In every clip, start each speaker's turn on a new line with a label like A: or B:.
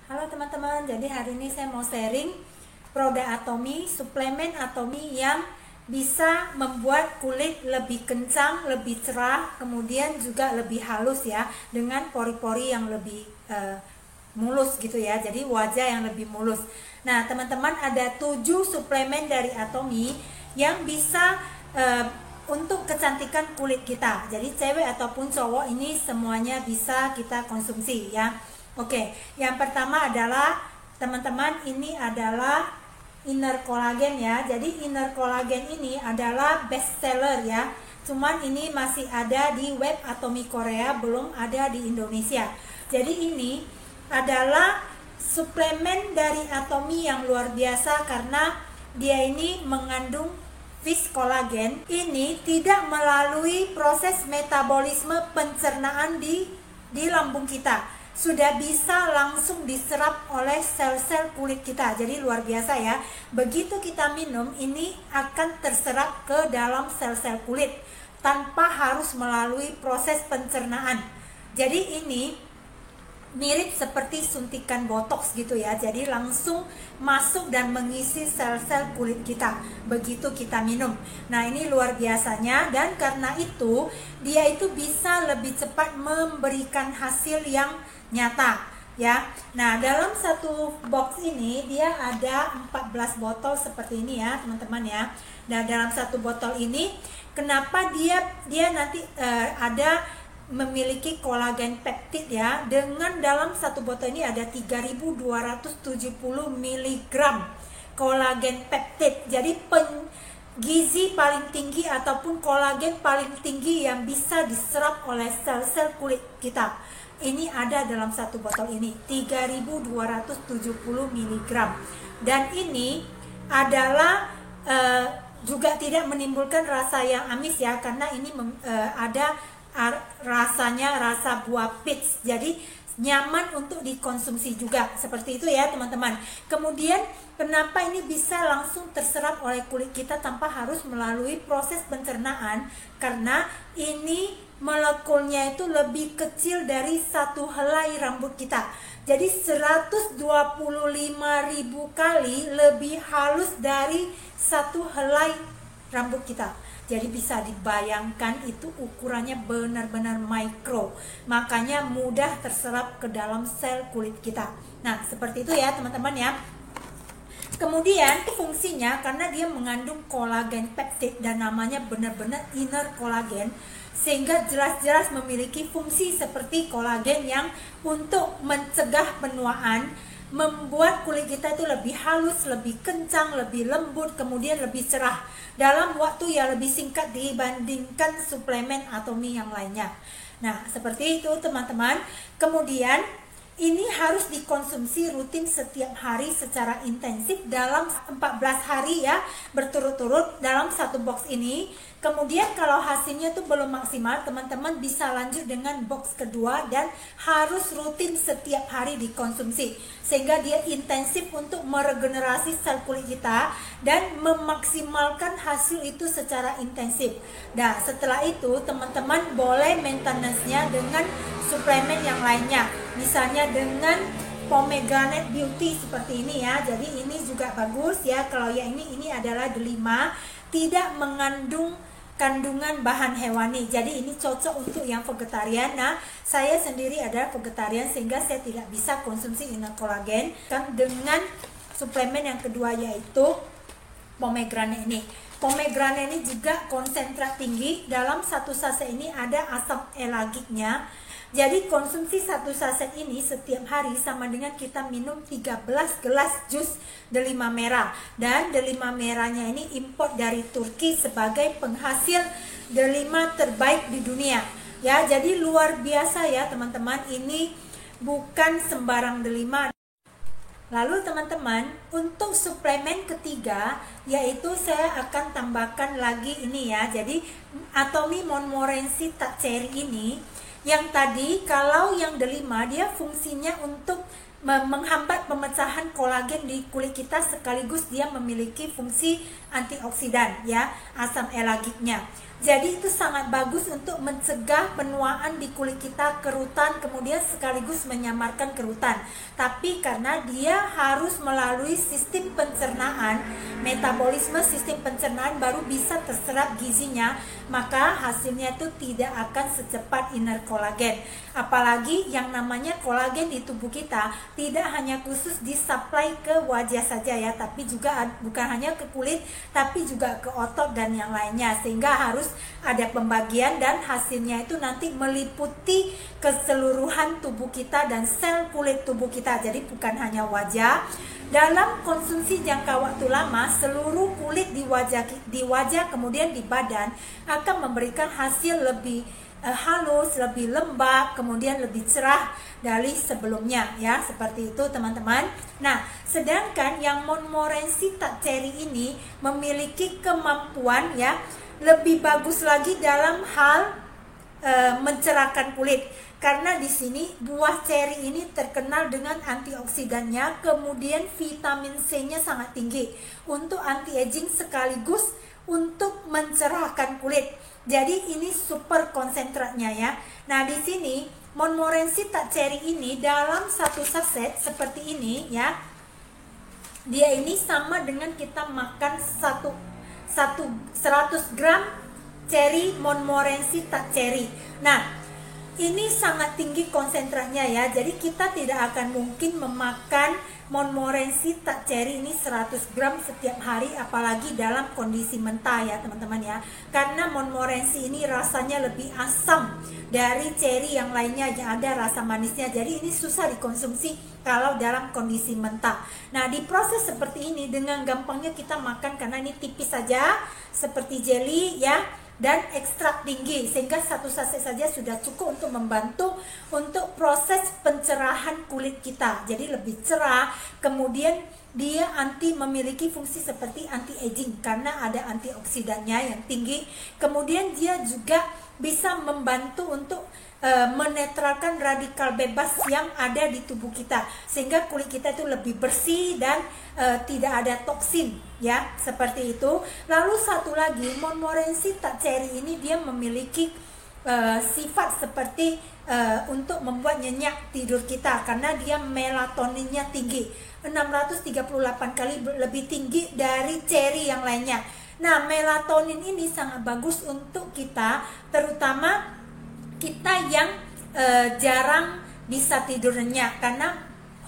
A: Halo teman-teman, jadi hari ini saya mau sharing produk Atomy, suplemen Atomy yang bisa membuat kulit lebih kencang, lebih cerah, kemudian juga lebih halus ya, dengan pori-pori yang lebih mulus gitu ya, jadi wajah yang lebih mulus. Nah teman-teman, ada 7 suplemen dari Atomy yang bisa untuk kecantikan kulit kita. Jadi cewek ataupun cowok ini semuanya bisa kita konsumsi ya. Oke, yang pertama adalah teman-teman, ini adalah inner collagen ya. Jadi inner collagen ini adalah best seller ya. Cuman ini masih ada di web Atomy Korea, belum ada di Indonesia. Jadi ini adalah suplemen dari Atomy yang luar biasa karena dia ini mengandung fish collagen. Ini tidak melalui proses metabolisme pencernaan di lambung kita, sudah bisa langsung diserap oleh sel-sel kulit kita. Jadi luar biasa ya. Begitu kita minum, ini akan terserap ke dalam sel-sel kulit tanpa harus melalui proses pencernaan. Jadi ini mirip seperti suntikan botox gitu ya. Jadi langsung masuk dan mengisi sel-sel kulit kita begitu kita minum. Nah ini luar biasanya, dan karena itu dia itu bisa lebih cepat memberikan hasil yang nyata ya. Nah dalam satu box ini dia ada 14 botol seperti ini ya teman-teman ya. Nah dalam satu botol ini kenapa dia nanti ada memiliki kolagen peptid ya, dengan dalam satu botol ini ada 3270 mg kolagen peptid. Jadi gizi paling tinggi ataupun kolagen paling tinggi yang bisa diserap oleh sel-sel kulit kita ini ada dalam satu botol ini, 3270 mg. Dan ini adalah juga tidak menimbulkan rasa yang amis ya, karena ini ada rasanya rasa buah peach, jadi nyaman untuk dikonsumsi juga, seperti itu ya teman-teman. Kemudian kenapa ini bisa langsung terserap oleh kulit kita tanpa harus melalui proses pencernaan? Karena ini molekulnya itu lebih kecil dari satu helai rambut kita. Jadi 125.000 kali lebih halus dari satu helai rambut kita. Jadi bisa dibayangkan itu ukurannya benar-benar mikro, makanya mudah terserap ke dalam sel kulit kita. Nah seperti itu ya teman-teman ya. Kemudian fungsinya, karena dia mengandung kolagen peptid dan namanya benar-benar inner collagen, sehingga jelas-jelas memiliki fungsi seperti kolagen yang untuk mencegah penuaan, membuat kulit kita itu lebih halus, lebih kencang, lebih lembut, kemudian lebih cerah dalam waktu yang lebih singkat dibandingkan suplemen Atomy yang lainnya. Nah seperti itu teman-teman. Kemudian ini harus dikonsumsi rutin setiap hari secara intensif dalam 14 hari ya, berturut-turut dalam satu box ini. Kemudian kalau hasilnya itu belum maksimal, teman-teman bisa lanjut dengan box kedua dan harus rutin setiap hari dikonsumsi, sehingga dia intensif untuk meregenerasi sel kulit kita dan memaksimalkan hasil itu secara intensif. Nah setelah itu teman-teman boleh maintenance-nya dengan suplemen yang lainnya, misalnya dengan pomegranate beauty seperti ini ya. Jadi ini juga bagus ya. Kalau yang ini adalah delima, tidak mengandung kandungan bahan hewani, jadi ini cocok untuk yang vegetarian. Nah saya sendiri adalah vegetarian sehingga saya tidak bisa konsumsi inner collagen. Dan dengan suplemen yang kedua yaitu pomegranate ini. Pomegranate ini juga konsentrat tinggi. Dalam satu saset ini ada asam elagiknya. Jadi konsumsi satu saset ini setiap hari sama dengan kita minum 13 gelas jus delima merah. Dan delima merahnya ini import dari Turki sebagai penghasil delima terbaik di dunia. Ya, jadi luar biasa ya teman-teman. Ini bukan sembarang delima. Lalu teman-teman, untuk suplemen ketiga yaitu saya akan tambahkan lagi ini ya. Jadi Atomy Montmorency Tak Cherry ini, yang tadi kalau yang delima dia fungsinya untuk menghambat pemecahan kolagen di kulit kita, sekaligus dia memiliki fungsi antioksidan ya, asam elagiknya. Jadi itu sangat bagus untuk mencegah penuaan di kulit kita, kerutan, kemudian sekaligus menyamarkan kerutan. Tapi karena dia harus melalui sistem pencernaan, metabolisme sistem pencernaan baru bisa terserap gizinya, maka hasilnya itu tidak akan secepat inner kolagen. Apalagi yang namanya kolagen di tubuh kita tidak hanya khusus disuplai ke wajah saja ya, tapi juga bukan hanya ke kulit, tapi juga ke otot dan yang lainnya, sehingga harus ada pembagian dan hasilnya itu nanti meliputi keseluruhan tubuh kita dan sel kulit tubuh kita. Jadi bukan hanya wajah. Dalam konsumsi jangka waktu lama, seluruh kulit di wajah kemudian di badan akan memberikan hasil lebih halus, lebih lembab, kemudian lebih cerah dari sebelumnya ya, seperti itu teman-teman. Nah, sedangkan yang Montmorency Touch Cherry ini memiliki kemampuan ya lebih bagus lagi dalam hal mencerahkan kulit, karena di sini buah ceri ini terkenal dengan antioksidannya, kemudian vitamin C-nya sangat tinggi untuk anti-aging sekaligus untuk mencerahkan kulit. Jadi ini super konsentratnya ya. Nah, di sini Montmorency Touch Cherry ini dalam satu saset seperti ini ya, dia ini sama dengan kita makan 100 gram cherry Montmorency Touch Cherry. Nah, ini sangat tinggi konsentratnya ya. Jadi kita tidak akan mungkin memakan Montmorency Touch Cherry ini 100 gram setiap hari, apalagi dalam kondisi mentah ya teman-teman ya. Karena Montmorency ini rasanya lebih asam dari cherry yang lainnya yang ada rasa manisnya. Jadi ini susah dikonsumsi kalau dalam kondisi mentah. Nah, di proses seperti ini dengan gampangnya kita makan karena ini tipis saja seperti jelly ya, dan ekstrak tinggi, sehingga satu saset saja sudah cukup untuk membantu untuk proses pencerahan kulit kita. Jadi lebih cerah, kemudian dia memiliki fungsi seperti anti aging karena ada antioksidannya yang tinggi. Kemudian dia juga bisa membantu untuk menetralkan radikal bebas yang ada di tubuh kita, sehingga kulit kita itu lebih bersih dan tidak ada toksin ya, seperti itu. Lalu satu lagi, Montmorency Touch Cherry ini dia memiliki sifat seperti untuk membuat nyenyak tidur kita, karena dia melatoninnya tinggi, 638 kali lebih tinggi dari cherry yang lainnya. Nah, melatonin ini sangat bagus untuk kita, terutama kita yang jarang bisa tidur nyenyak, karena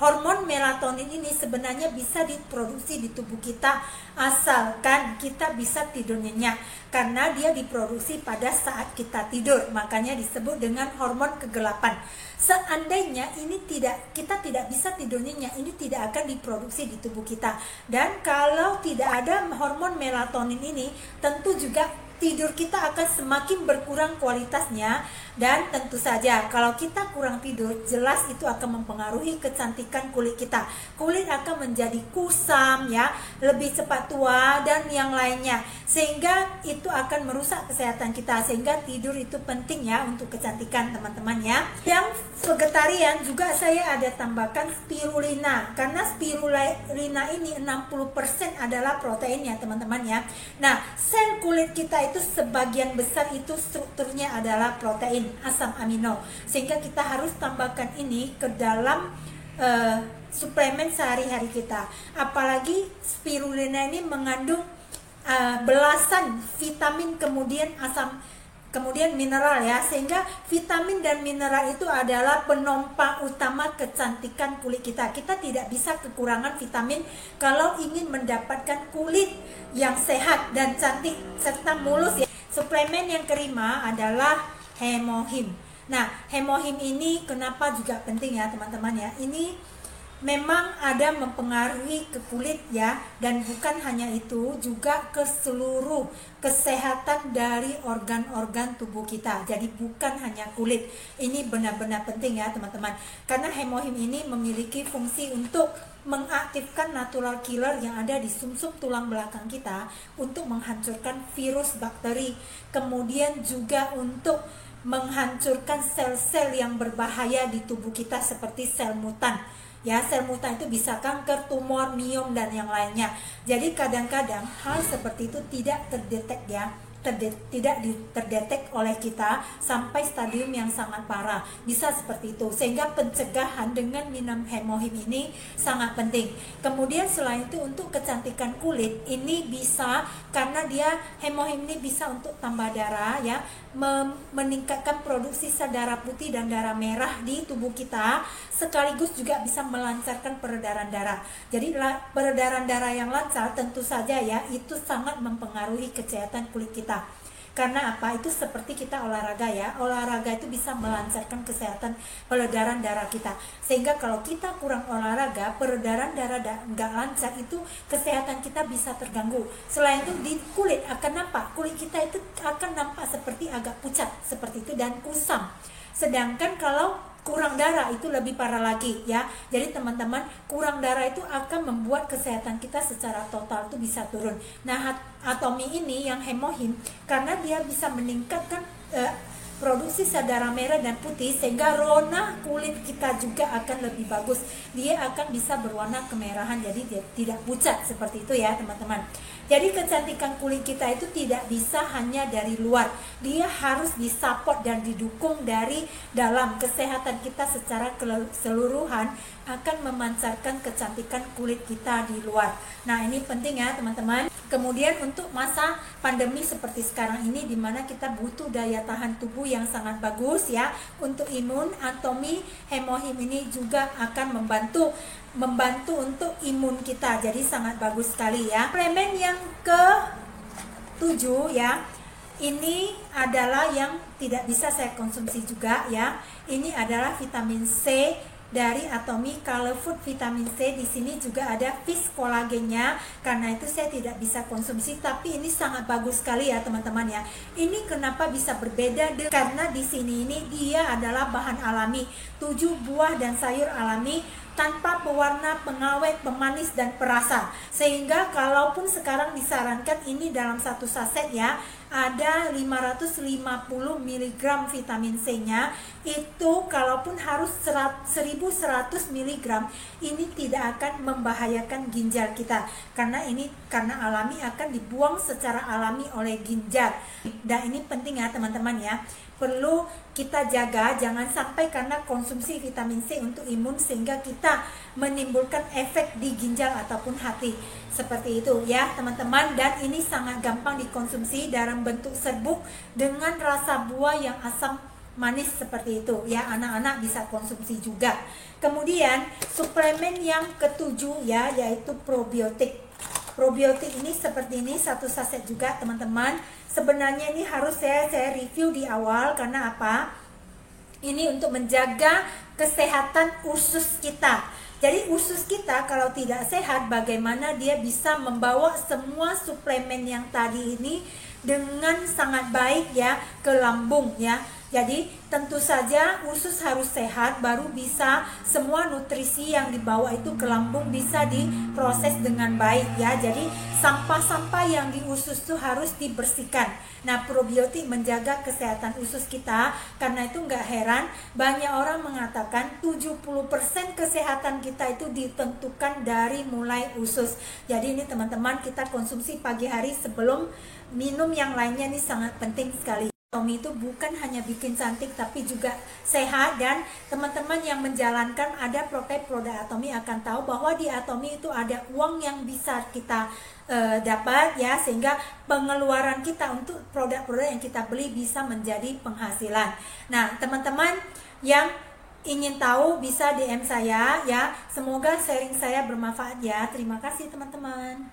A: hormon melatonin ini sebenarnya bisa diproduksi di tubuh kita asalkan kita bisa tidur nyenyak, karena dia diproduksi pada saat kita tidur, makanya disebut dengan hormon kegelapan. Seandainya kita tidak bisa tidur nyenyak, ini tidak akan diproduksi di tubuh kita, dan kalau tidak ada hormon melatonin ini, tentu juga tidur kita akan semakin berkurang kualitasnya. Dan tentu saja kalau kita kurang tidur, jelas itu akan mempengaruhi kecantikan kulit kita. Kulit akan menjadi kusam ya, lebih cepat tua dan yang lainnya, sehingga itu akan merusak kesehatan kita. Sehingga tidur itu penting ya untuk kecantikan teman-teman ya. Yang vegetarian juga saya ada tambahkan spirulina, karena spirulina ini 60% adalah protein ya teman-teman ya. Nah, sel kulit kita itu sebagian besar itu strukturnya adalah protein, asam amino, sehingga kita harus tambahkan ini ke dalam suplemen sehari-hari kita. Apalagi spirulina ini mengandung belasan vitamin, kemudian mineral ya, sehingga vitamin dan mineral itu adalah penopang utama kecantikan kulit kita. Kita tidak bisa kekurangan vitamin kalau ingin mendapatkan kulit yang sehat dan cantik serta mulus ya. Suplemen yang kelima adalah hemohim. Nah, hemohim ini kenapa juga penting ya teman-teman ya. Ini memang ada mempengaruhi ke kulit ya, dan bukan hanya itu, juga ke seluruh kesehatan dari organ-organ tubuh kita. Jadi bukan hanya kulit. Ini benar-benar penting ya teman-teman, karena hemohim ini memiliki fungsi untuk mengaktifkan natural killer yang ada di sumsum tulang belakang kita untuk menghancurkan virus, bakteri, kemudian juga untuk menghancurkan sel-sel yang berbahaya di tubuh kita seperti sel mutan. Ya, sel mutan itu bisa kanker, tumor, miom dan yang lainnya. Jadi kadang-kadang hal seperti itu tidak terdetek ya, tidak terdetek oleh kita sampai stadium yang sangat parah, bisa seperti itu. Sehingga pencegahan dengan minum hemohim ini sangat penting. Kemudian selain itu untuk kecantikan kulit ini bisa, karena dia hemohim ini bisa untuk tambah darah ya, meningkatkan produksi sel darah putih dan darah merah di tubuh kita, sekaligus juga bisa melancarkan peredaran darah. Jadi peredaran darah yang lancar tentu saja ya itu sangat mempengaruhi kesehatan kulit kita. Karena apa? Itu seperti kita olahraga ya. Olahraga itu bisa melancarkan kesehatan peredaran darah kita. Sehingga kalau kita kurang olahraga, peredaran darah nggak lancar, itu kesehatan kita bisa terganggu. Selain itu di kulit akan nampak, kulit kita itu akan nampak seperti agak pucat seperti itu dan kusam. Sedangkan kalau kurang darah itu lebih parah lagi ya. Jadi teman-teman, kurang darah itu akan membuat kesehatan kita secara total itu bisa turun. Nah, atomi ini yang hemohim, karena dia bisa meningkatkan produksi sel darah merah dan putih, sehingga warna kulit kita juga akan lebih bagus. Dia akan bisa berwarna kemerahan, jadi dia tidak pucat seperti itu ya teman-teman. Jadi kecantikan kulit kita itu tidak bisa hanya dari luar, dia harus disupport dan didukung dari dalam. Kesehatan kita secara keseluruhan akan memancarkan kecantikan kulit kita di luar. Nah, ini penting ya teman-teman. Kemudian untuk masa pandemi seperti sekarang ini, dimana kita butuh daya tahan tubuh yang sangat bagus ya untuk imun, atomi hemohim ini juga akan membantu untuk imun kita, jadi sangat bagus sekali ya. Suplemen yang ke-7 ya, ini adalah yang tidak bisa saya konsumsi juga ya. Ini adalah vitamin C dari Atomy Color Food Vitamin C. Di sini juga ada fish kolagennya, karena itu saya tidak bisa konsumsi, tapi ini sangat bagus sekali ya teman-teman ya. Ini kenapa bisa berbeda? Karena di sini ini dia adalah bahan alami, 7 buah dan sayur alami tanpa pewarna, pengawet, pemanis dan perasa. Sehingga kalaupun sekarang disarankan ini dalam satu saset ya, ada 550 mg vitamin C-nya, itu kalaupun harus 1100 mg, ini tidak akan membahayakan ginjal kita, karena alami akan dibuang secara alami oleh ginjal. Dan ini penting ya teman-teman ya, perlu kita jaga, jangan sampai karena konsumsi vitamin C untuk imun sehingga kita menimbulkan efek di ginjal ataupun hati, seperti itu ya teman-teman. Dan ini sangat gampang dikonsumsi dalam bentuk serbuk dengan rasa buah yang asam manis seperti itu ya, anak-anak bisa konsumsi juga. Kemudian suplemen yang ke-7 ya, yaitu probiotik. Probiotik ini seperti ini, satu saset juga teman-teman. Sebenarnya ini harus saya review di awal, karena apa? Ini untuk menjaga kesehatan usus kita. Jadi usus kita kalau tidak sehat, bagaimana dia bisa membawa semua suplemen yang tadi ini dengan sangat baik ya ke lambung ya. Jadi tentu saja usus harus sehat, baru bisa semua nutrisi yang dibawa itu ke lambung bisa diproses dengan baik ya. Jadi sampah-sampah yang di usus itu harus dibersihkan. Nah, probiotik menjaga kesehatan usus kita. Karena itu nggak heran banyak orang mengatakan 70% kesehatan kita itu ditentukan dari mulai usus. Jadi ini teman-teman, kita konsumsi pagi hari sebelum minum yang lainnya, ini sangat penting sekali. Atomy itu bukan hanya bikin cantik tapi juga sehat, dan teman-teman yang menjalankan ada produk Atomy akan tahu bahwa di Atomy itu ada uang yang bisa kita dapat ya, sehingga pengeluaran kita untuk produk-produk yang kita beli bisa menjadi penghasilan. Nah, teman-teman yang ingin tahu bisa DM saya ya. Semoga sharing saya bermanfaat ya. Terima kasih teman-teman.